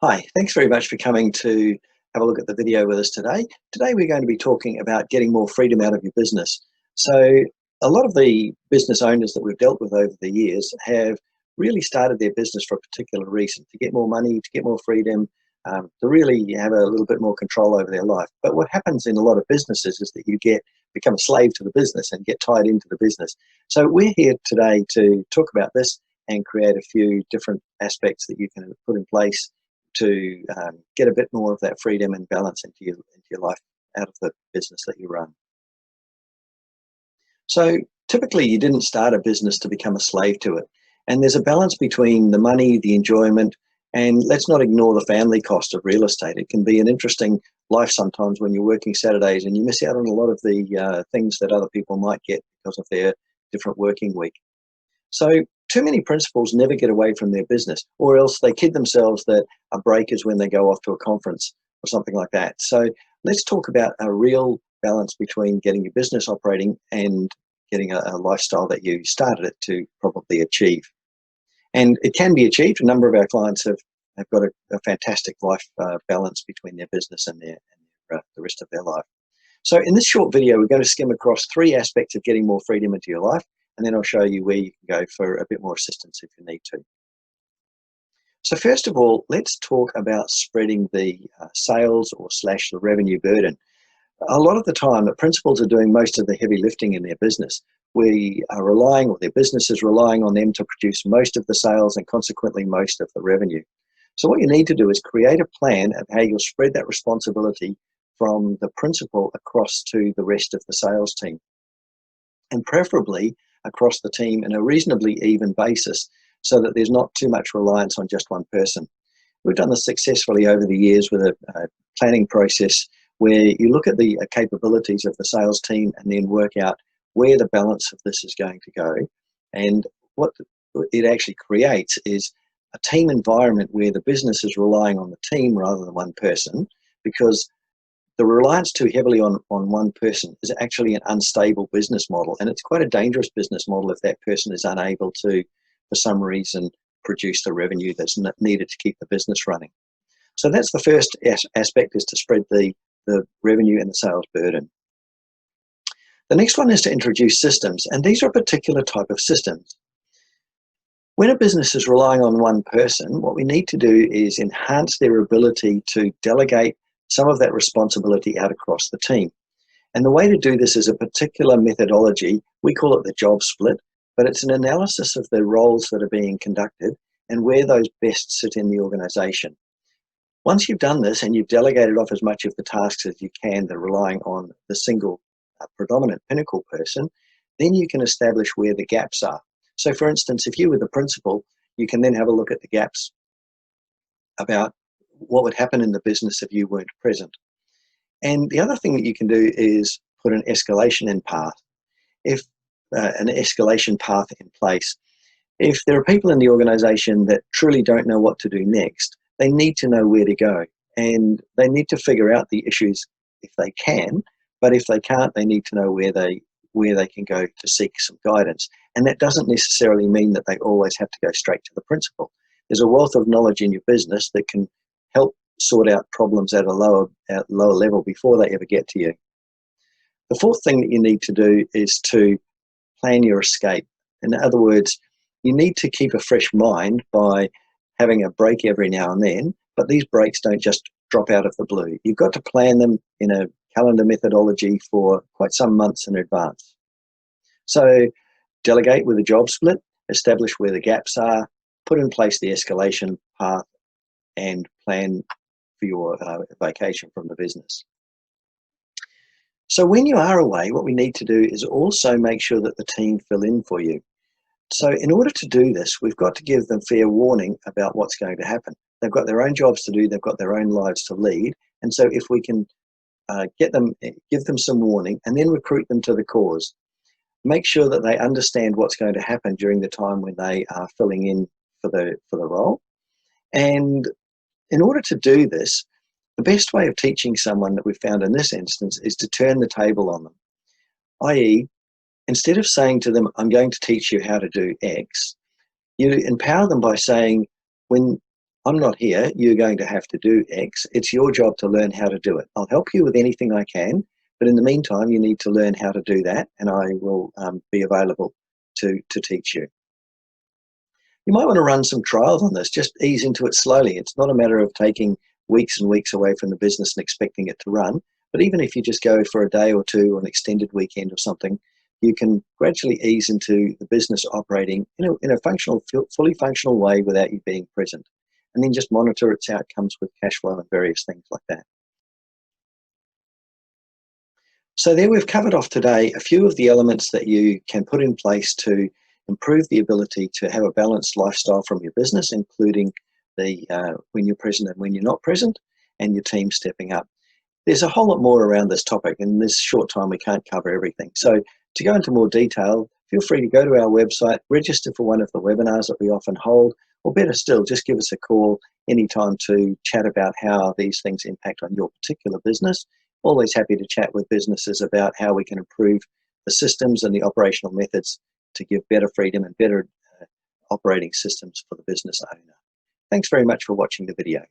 Hi, thanks very much for coming to have a look at the video with us today. Today we're going to be talking about getting more freedom out of your business. So a lot of the business owners that we've dealt with over the years have really started their business for a particular reason, to get more money, to get more freedom, to really have a little bit more control over their life. But what happens in a lot of businesses is that become a slave to the business and get tied into the business. So we're here today to talk about this and create a few different aspects that you can put in place to get a bit more of that freedom and balance into your life out of the business that you run. So typically you didn't start a business to become a slave to it. And there's a balance between the money, the enjoyment, and let's not ignore the family cost of real estate. It can be an interesting life sometimes when you're working Saturdays and you miss out on a lot of the things that other people might get because of their different working week. So too many principals never get away from their business, or else they kid themselves that a break is when they go off to a conference or something like that. So let's talk about a real balance between getting your business operating and getting a lifestyle that you started it to probably achieve. And it can be achieved. A number of our clients have got a fantastic life balance between their business and the rest of their life. So in this short video, we're going to skim across three aspects of getting more freedom into your life, and then I'll show you where you can go for a bit more assistance if you need to. So first of all, let's talk about spreading the sales or slash the revenue burden. A lot of the time, the principals are doing most of the heavy lifting in their business. We are relying, or their business is relying on them to produce most of the sales and consequently most of the revenue. So what you need to do is create a plan of how you'll spread that responsibility from the principal across to the rest of the sales team, and preferably across the team in a reasonably even basis so that there's not too much reliance on just one person. We've done this successfully over the years with a planning process where you look at the capabilities of the sales team and then work out where the balance of this is going to go. And what it actually creates is a team environment where the business is relying on the team rather than one person, because the reliance too heavily on one person is actually an unstable business model. And it's quite a dangerous business model if that person is unable to, for some reason, produce the revenue that's needed to keep the business running. So that's the first aspect, is to spread the revenue and the sales burden. The next one is to introduce systems, and these are a particular type of systems. When a business is relying on one person, what we need to do is enhance their ability to delegate some of that responsibility out across the team. And the way to do this is a particular methodology. We call it the job split, but it's an analysis of the roles that are being conducted and where those best sit in the organization. Once you've done this and you've delegated off as much of the tasks as you can that are relying on the single predominant pinnacle person, then you can establish where the gaps are. So for instance, if you were the principal, you can then have a look at the gaps about what would happen in the business if you weren't present. And the other thing that you can do is put an escalation in path. If an escalation path in place. If there are people in the organization that truly don't know what to do next, they need to know where to go, and they need to figure out the issues if they can, but if they can't, they need to know where they can go to seek some guidance. And that doesn't necessarily mean that they always have to go straight to the principal. There's a wealth of knowledge in your business that can help sort out problems at a lower level before they ever get to you. The fourth thing that you need to do is to plan your escape. In other words, you need to keep a fresh mind by having a break every now and then, but these breaks don't just drop out of the blue. You've got to plan them in a calendar methodology for quite some months in advance. So delegate with a job split, establish where the gaps are, put in place the escalation path, and plan for your vacation from the business. So when you are away, what we need to do is also make sure that the team fill in for you. So in order to do this, we've got to give them fair warning about what's going to happen. They've got their own jobs to do, they've got their own lives to lead. And so if we can give them some warning and then recruit them to the cause, make sure that they understand what's going to happen during the time when they are filling in for the role. And in order to do this, the best way of teaching someone that we've found in this instance is to turn the table on them. I.e., instead of saying to them, I'm going to teach you how to do X, you empower them by saying, when I'm not here, you're going to have to do X. It's your job to learn how to do it. I'll help you with anything I can, but in the meantime, you need to learn how to do that, and I will be available to teach you. You might want to run some trials on this, just ease into it slowly. It's not a matter of taking weeks and weeks away from the business and expecting it to run, but even if you just go for a day or two, or an extended weekend or something, you can gradually ease into the business operating in a functional, fully functional way without you being present. And then just monitor its outcomes with cash flow and various things like that. So there we've covered off today a few of the elements that you can put in place to improve the ability to have a balanced lifestyle from your business, including the when you're present and when you're not present, and your team stepping up. There's a whole lot more around this topic. In this short time, we can't cover everything. So to go into more detail, feel free to go to our website, register for one of the webinars that we often hold, or better still, just give us a call anytime to chat about how these things impact on your particular business. Always happy to chat with businesses about how we can improve the systems and the operational methods to give better freedom and better operating systems for the business owner. Thanks very much for watching the video.